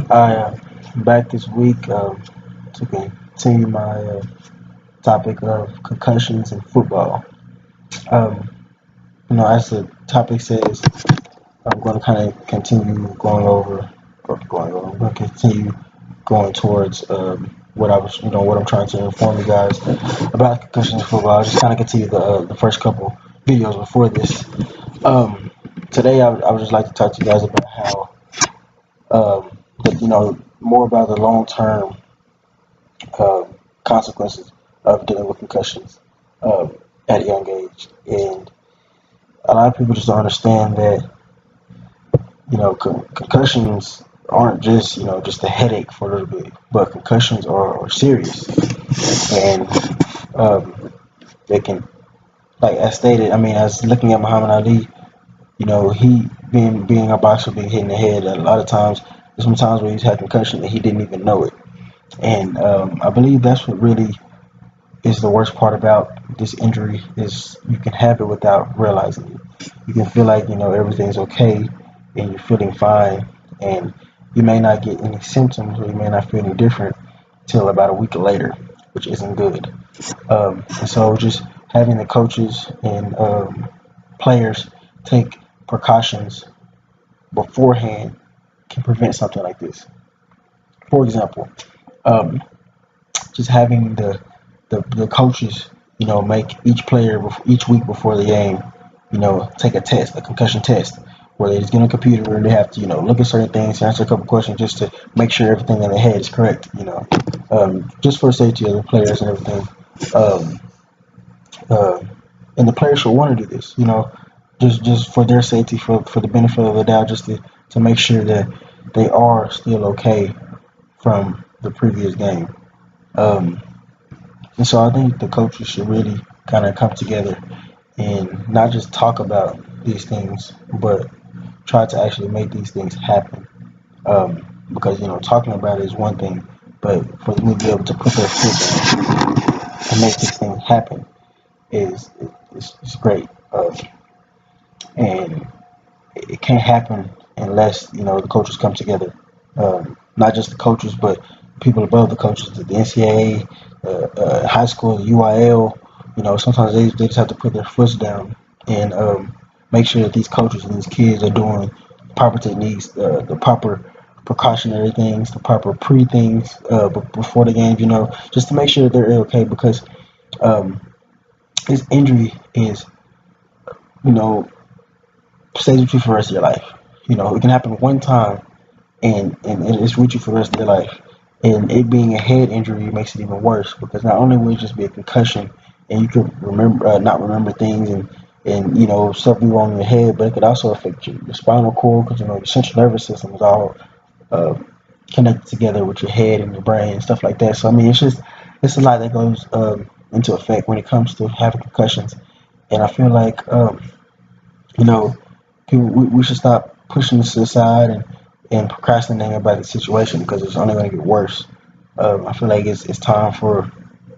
I'm back this week to continue my topic of concussions in football. Um, as the topic says, I'm going to kind of continue I'm going to continue going towards what I'm trying to inform you guys about concussions in football. I'll just kind of continue the first couple videos before this. Um, Today, I would just like to talk to you guys about how, more about the long term uh, consequences of dealing with concussions uh, at a young age. And a lot of people just don't understand that, concussions aren't just a headache for a little bit, but concussions are serious. And they can, like as stated, I mean, as looking at Muhammad Ali, he being a boxer, being hit in the head, a lot of times, there's some times where he's had concussion and he didn't even know it. And I believe that's what really is the worst part about this injury is you can have it without realizing it. You can feel like everything's okay and you're feeling fine, and you may not get any symptoms or you may not feel any different till about a week later, which isn't good. And so just having the coaches and players take precautions beforehand can prevent something like this. For example, um, just having the coaches, make each player each week before the game, take a test, a concussion test, where they just get on a computer and they have to, look at certain things, answer a couple questions just to make sure everything in their head is correct, just for the safety of the players and everything. Um, uh, and the players should want to do this, just for their safety, for the benefit of the doubt, just to make sure that they are still okay from the previous game. Um, And so I think the coaches should really kind of come together and not just talk about these things, but try to actually make these things happen. Because talking about it is one thing, but for them to be able to put their foot down and make this thing happen is great. And it can't happen unless the coaches come together. Not just the coaches, but people above the coaches, the NCAA, high school, the UIL. Sometimes they just have to put their foot down and make sure that these coaches and these kids are doing proper techniques, the proper precautionary things, the proper pre things before the games. Just to make sure that they're okay because um, this injury is you know stays with you for the rest of your life. It can happen one time and it's with you for the rest of your life. And it being a head injury makes it even worse because not only will it just be a concussion and you could remember not remember things and stuff be wrong in your head, but it could also affect your spinal cord because your central nervous system is all uh, connected together with your head and your brain and stuff like that. So I mean, it's a lot that goes into effect when it comes to having concussions. And I feel like you know we should stop pushing this aside and procrastinating about the situation because it's only going to get worse. I feel like it's time for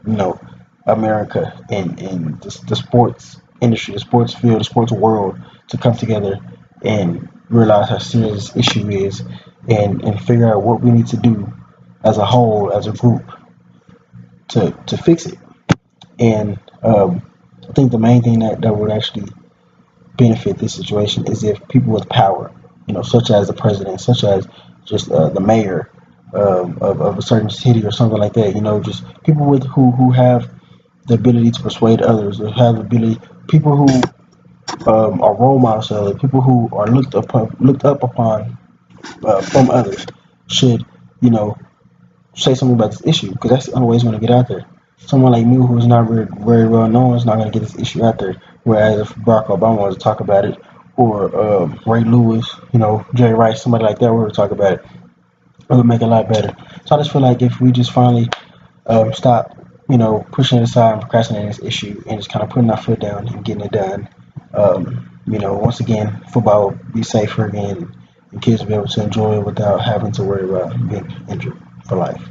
you know America and the sports industry, the sports field, the sports world to come together and realize how serious this issue is and figure out what we need to do as a whole, as a group, to fix it. And I think the main thing that would actually benefit this situation is if people with power, such as the president, such as just the mayor of a certain city or something like that, just people with who have the ability to persuade others, or have the ability, people who are role models, people who are looked up upon from others, should you know say something about this issue because that's the only way it's going to get out there. Someone like me who is not very well known is not going to get this issue out there. Whereas if Barack Obama was to talk about it, or Ray Lewis, Jerry Rice, somebody like that were to talk about it, it would make it a lot better. So I just feel like if we just finally stop, pushing it aside and procrastinating this issue and just kind of putting our foot down and getting it done, once again, football will be safer again and kids will be able to enjoy it without having to worry about being injured for life.